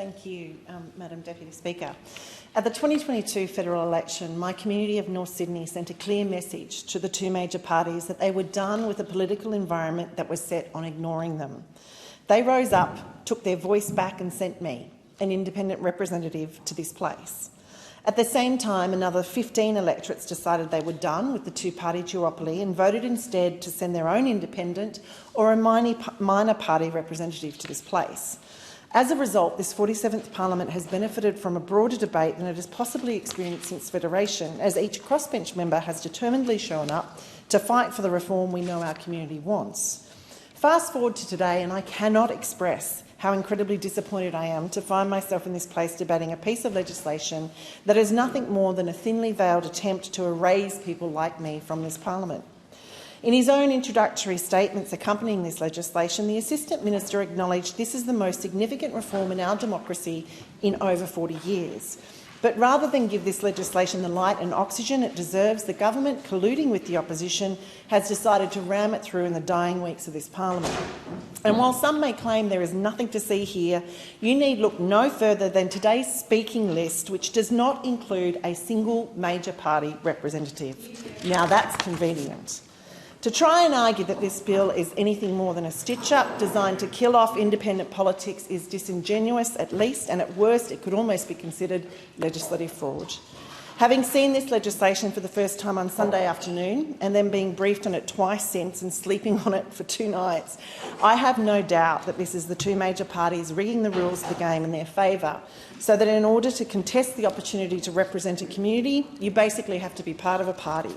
Thank you, Madam Deputy Speaker. At the 2022 federal election, my community of North Sydney sent a clear message to the two major parties that they were done with a political environment that was set on ignoring them. They rose up, took their voice back and sent me, an independent representative, to this place. At the same time, another 15 electorates decided they were done with the two-party duopoly and voted instead to send their own independent or a minor party representative to this place. As a result, this 47th Parliament has benefited from a broader debate than it has possibly experienced since Federation, as each crossbench member has determinedly shown up to fight for the reform we know our community wants. Fast forward to today, and I cannot express how incredibly disappointed I am to find myself in this place debating a piece of legislation that is nothing more than a thinly veiled attempt to erase people like me from this Parliament. In his own introductory statements accompanying this legislation, the Assistant Minister acknowledged this is the most significant reform in our democracy in over 40 years. But rather than give this legislation the light and oxygen it deserves, the government, colluding with the opposition, has decided to ram it through in the dying weeks of this Parliament. And while some may claim there is nothing to see here, you need look no further than today's speaking list, which does not include a single major party representative. Now that's convenient. To try and argue that this bill is anything more than a stitch-up designed to kill off independent politics is disingenuous at least, and at worst it could almost be considered legislative fraud. Having seen this legislation for the first time on Sunday afternoon and then being briefed on it twice since and sleeping on it for 2 nights, I have no doubt that this is the two major parties rigging the rules of the game in their favour, so that in order to contest the opportunity to represent a community, you basically have to be part of a party.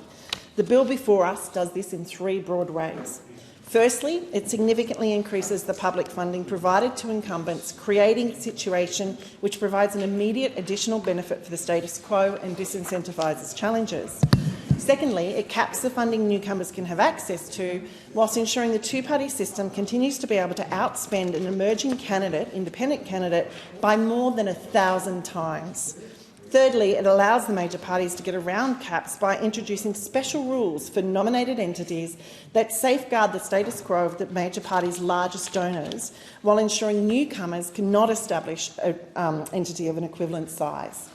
The bill before us does this in 3 broad ways. Firstly, it significantly increases the public funding provided to incumbents, creating a situation which provides an immediate additional benefit for the status quo and disincentivises challengers. Secondly, it caps the funding newcomers can have access to, whilst ensuring the two-party system continues to be able to outspend an emerging candidate, independent candidate, by more than 1,000 times. Thirdly, it allows the major parties to get around caps by introducing special rules for nominated entities that safeguard the status quo of the major parties' largest donors, while ensuring newcomers cannot establish an entity of an equivalent size.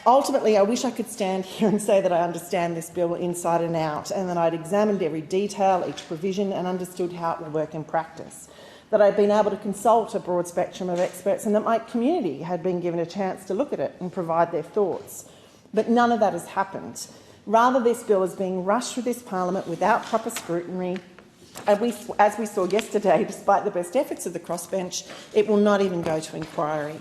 Ultimately, I wish I could stand here and say that I understand this bill inside and out, and that I'd examined every detail, each provision, and understood how it will work in practice. That I'd been able to consult a broad spectrum of experts and that my community had been given a chance to look at it and provide their thoughts. But none of that has happened. Rather, this bill is being rushed through this Parliament without proper scrutiny. As we saw yesterday, despite the best efforts of the crossbench, it will not even go to inquiry.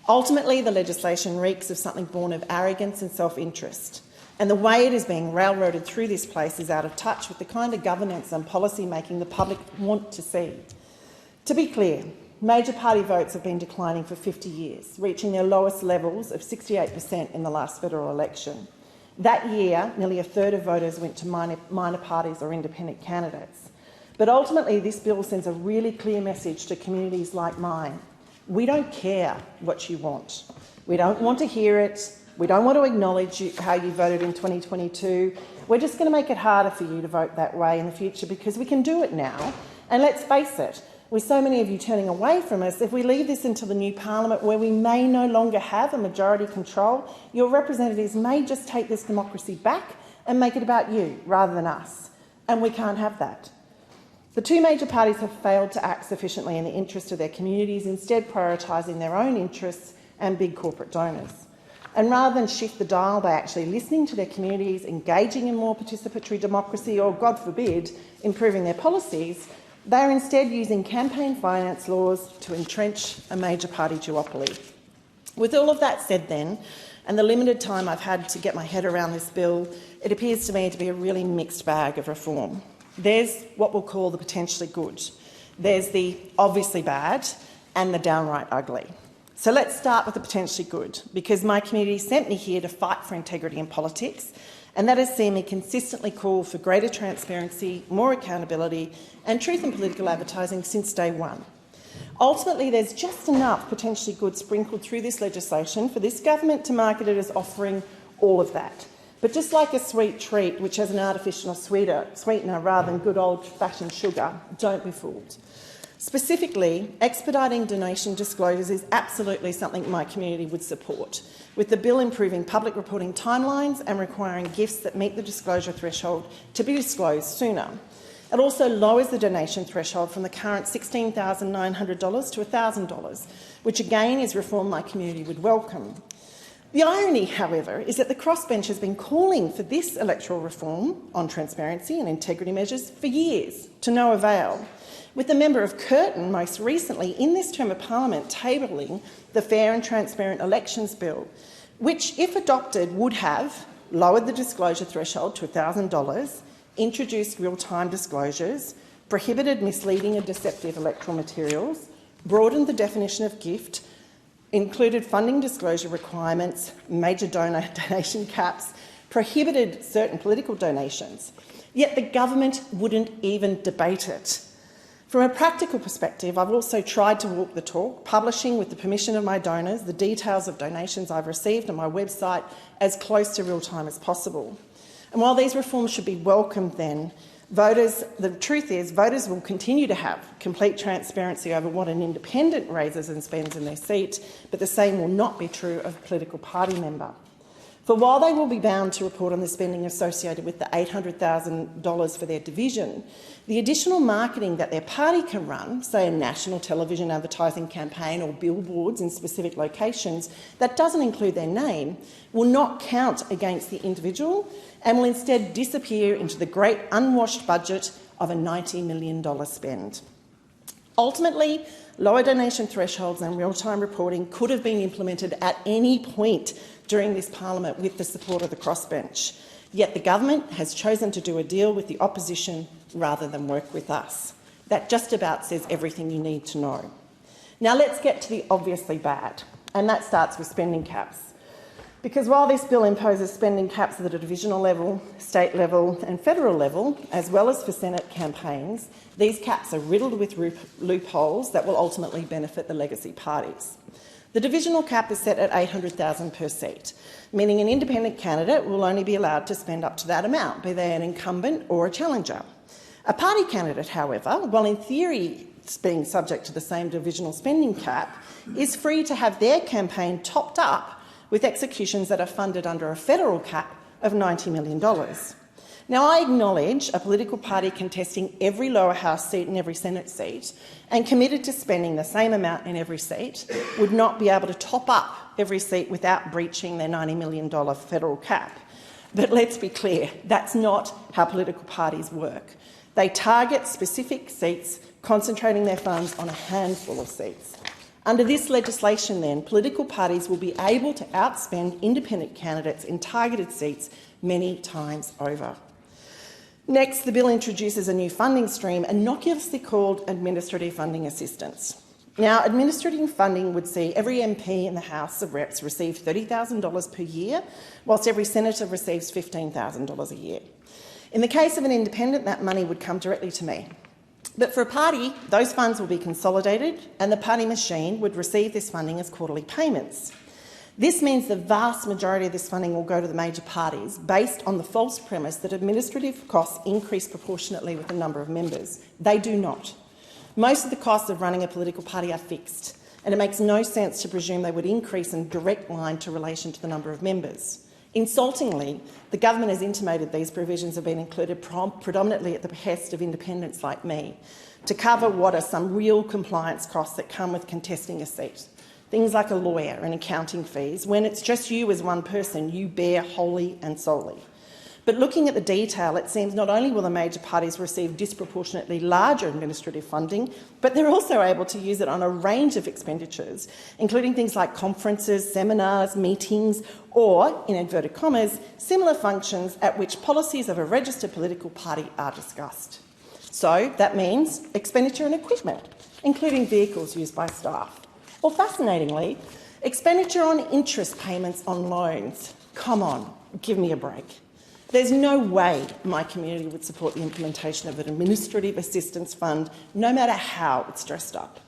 Ultimately, the legislation reeks of something born of arrogance and self-interest. And the way it is being railroaded through this place is out of touch with the kind of governance and policy making the public want to see. To be clear, major party votes have been declining for 50 years, reaching their lowest levels of 68% in the last federal election. That year, nearly a third of voters went to minor parties or independent candidates. But ultimately, this bill sends a really clear message to communities like mine. We don't care what you want. We don't want to hear it. We don't want to acknowledge how you voted in 2022. We're just going to make it harder for you to vote that way in the future because we can do it now. And let's face it, with so many of you turning away from us, if we leave this until the new Parliament where we may no longer have a majority control, your representatives may just take this democracy back and make it about you rather than us. And we can't have that. The two major parties have failed to act sufficiently in the interest of their communities, instead prioritising their own interests and big corporate donors. And rather than shift the dial by actually listening to their communities, engaging in more participatory democracy or, God forbid, improving their policies, they are instead using campaign finance laws to entrench a major party duopoly. With all of that said then, and the limited time I've had to get my head around this bill, it appears to me to be a really mixed bag of reform. There's what we'll call the potentially good. There's the obviously bad and the downright ugly. So let's start with the potentially good, because my community sent me here to fight for integrity in politics, and that has seen me consistently call for greater transparency, more accountability and truth in political advertising since day one. Ultimately, there's just enough potentially good sprinkled through this legislation for this government to market it as offering all of that. But just like a sweet treat which has an artificial sweetener rather than good old-fashioned sugar, don't be fooled. Specifically, expediting donation disclosures is absolutely something my community would support, with the bill improving public reporting timelines and requiring gifts that meet the disclosure threshold to be disclosed sooner. It also lowers the donation threshold from the current $16,900 to $1,000, which again is reform my community would welcome. The irony, however, is that the crossbench has been calling for this electoral reform on transparency and integrity measures for years, to no avail, with the member of Curtin most recently in this term of parliament tabling the Fair and Transparent Elections Bill, which, if adopted, would have lowered the disclosure threshold to $1,000, introduced real-time disclosures, prohibited misleading and deceptive electoral materials, broadened the definition of gift, included funding disclosure requirements, major donation caps, prohibited certain political donations, yet the government wouldn't even debate it. From a practical perspective, I've also tried to walk the talk, publishing, with the permission of my donors, the details of donations I've received on my website as close to real-time as possible. And while these reforms should be welcomed then, the truth is voters will continue to have complete transparency over what an independent raises and spends in their seat, but the same will not be true of a political party member. For while they will be bound to report on the spending associated with the $800,000 for their division, the additional marketing that their party can run, say a national television advertising campaign or billboards in specific locations that doesn't include their name, will not count against the individual and will instead disappear into the great unwashed budget of a $90 million spend. Ultimately, lower donation thresholds and real-time reporting could have been implemented at any point during this parliament with the support of the crossbench. Yet the government has chosen to do a deal with the opposition rather than work with us. That just about says everything you need to know. Now let's get to the obviously bad, and that starts with spending caps. Because while this bill imposes spending caps at the divisional level, state level and federal level, as well as for Senate campaigns, these caps are riddled with loopholes that will ultimately benefit the legacy parties. The divisional cap is set at $800,000 per seat, meaning an independent candidate will only be allowed to spend up to that amount, be they an incumbent or a challenger. A party candidate, however, while in theory being subject to the same divisional spending cap, is free to have their campaign topped up with executions that are funded under a federal cap of $90 million. Now, I acknowledge a political party contesting every lower house seat and every Senate seat and committed to spending the same amount in every seat would not be able to top up every seat without breaching their $90 million federal cap. But let's be clear, that's not how political parties work. They target specific seats, concentrating their funds on a handful of seats. Under this legislation, then, political parties will be able to outspend independent candidates in targeted seats many times over. Next, the bill introduces a new funding stream, innocuously called administrative funding assistance. Now, administrative funding would see every MP in the House of Reps receive $30,000 per year, whilst every senator receives $15,000 a year. In the case of an independent, that money would come directly to me. But for a party, those funds will be consolidated and the party machine would receive this funding as quarterly payments. This means the vast majority of this funding will go to the major parties based on the false premise that administrative costs increase proportionately with the number of members. They do not. Most of the costs of running a political party are fixed, and it makes no sense to presume they would increase in direct line to relation to the number of members. Insultingly, the government has intimated these provisions have been included predominantly at the behest of independents like me to cover what are some real compliance costs that come with contesting a seat. Things like a lawyer and accounting fees. When it's just you as one person, you bear wholly and solely. But looking at the detail, it seems not only will the major parties receive disproportionately larger administrative funding, but they're also able to use it on a range of expenditures, including things like conferences, seminars, meetings, or, in inverted commas, similar functions at which policies of a registered political party are discussed. So that means expenditure on equipment, including vehicles used by staff. Or, fascinatingly, expenditure on interest payments on loans. Come on, give me a break. There's no way my community would support the implementation of an administrative assistance fund, no matter how it's dressed up.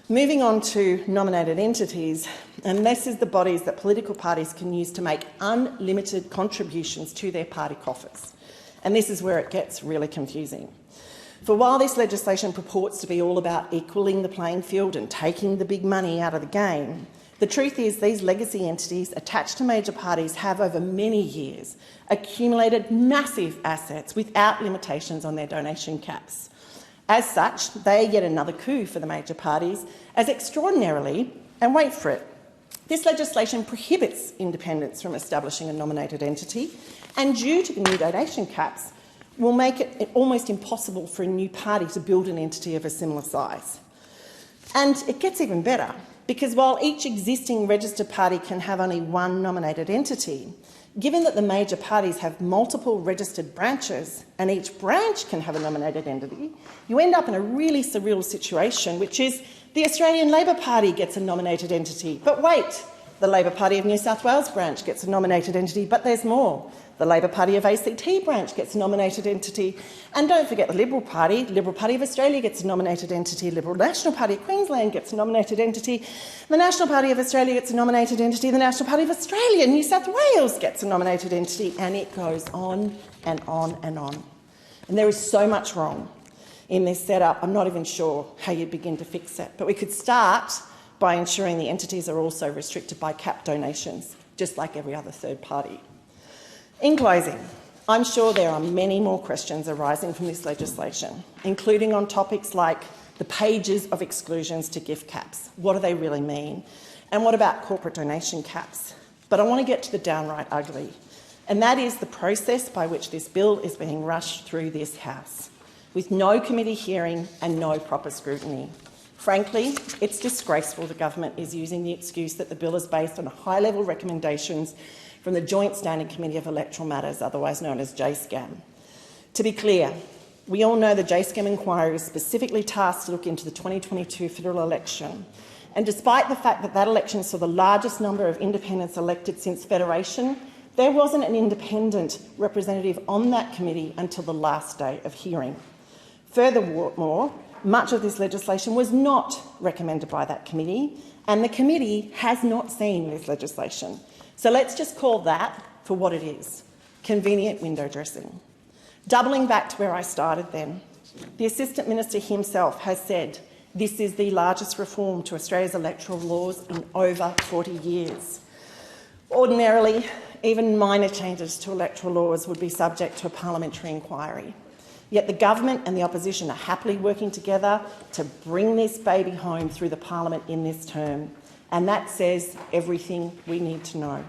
Moving on to nominated entities, and this is the bodies that political parties can use to make unlimited contributions to their party coffers. And this is where it gets really confusing. For while this legislation purports to be all about equalling the playing field and taking the big money out of the game, the truth is these legacy entities attached to major parties have over many years accumulated massive assets without limitations on their donation caps. As such, they are yet another coup for the major parties, as extraordinarily, and wait for it, this legislation prohibits independents from establishing a nominated entity, and due to the new donation caps, will make it almost impossible for a new party to build an entity of a similar size. And it gets even better, because while each existing registered party can have only one nominated entity, given that the major parties have multiple registered branches and each branch can have a nominated entity, you end up in a really surreal situation, which is the Australian Labor Party gets a nominated entity. But wait, the Labor Party of New South Wales branch gets a nominated entity, but there's more. The Labor Party of ACT branch gets a nominated entity. And don't forget the Liberal Party of Australia gets a nominated entity, Liberal National Party of Queensland gets a nominated entity, the National Party of Australia gets a nominated entity, the National Party of Australia, New South Wales gets a nominated entity, and it goes on and on and on. And there is so much wrong in this setup, I'm not even sure how you'd begin to fix it. But we could start by ensuring the entities are also restricted by capped donations, just like every other third party. In closing, I'm sure there are many more questions arising from this legislation, including on topics like the pages of exclusions to gift caps. What do they really mean? And what about corporate donation caps? But I want to get to the downright ugly, and that is the process by which this bill is being rushed through this House, with no committee hearing and no proper scrutiny. Frankly, it's disgraceful the government is using the excuse that the bill is based on high-level recommendations from the Joint Standing Committee of Electoral Matters, otherwise known as JSCAM. To be clear, we all know the JSCAM inquiry is specifically tasked to look into the 2022 federal election, and despite the fact that that election saw the largest number of independents elected since Federation, there wasn't an independent representative on that committee until the last day of hearing. Furthermore, much of this legislation was not recommended by that committee, and the committee has not seen this legislation. So let's just call that for what it is: convenient window dressing. Doubling back to where I started then, the Assistant Minister himself has said this is the largest reform to Australia's electoral laws in over 40 years. Ordinarily, even minor changes to electoral laws would be subject to a parliamentary inquiry. Yet the government and the opposition are happily working together to bring this baby home through the parliament in this term. And that says everything we need to know.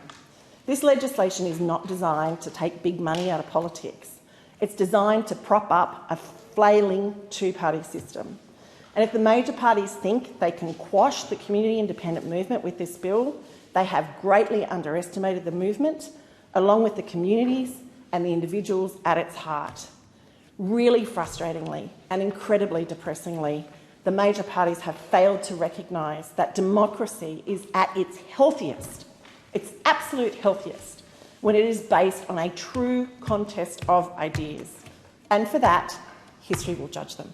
This legislation is not designed to take big money out of politics. It's designed to prop up a flailing two-party system. And if the major parties think they can quash the community independent movement with this bill, they have greatly underestimated the movement, along with the communities and the individuals at its heart. Really frustratingly and incredibly depressingly, the major parties have failed to recognise that democracy is at its healthiest, its absolute healthiest, when it is based on a true contest of ideas. And for that, history will judge them.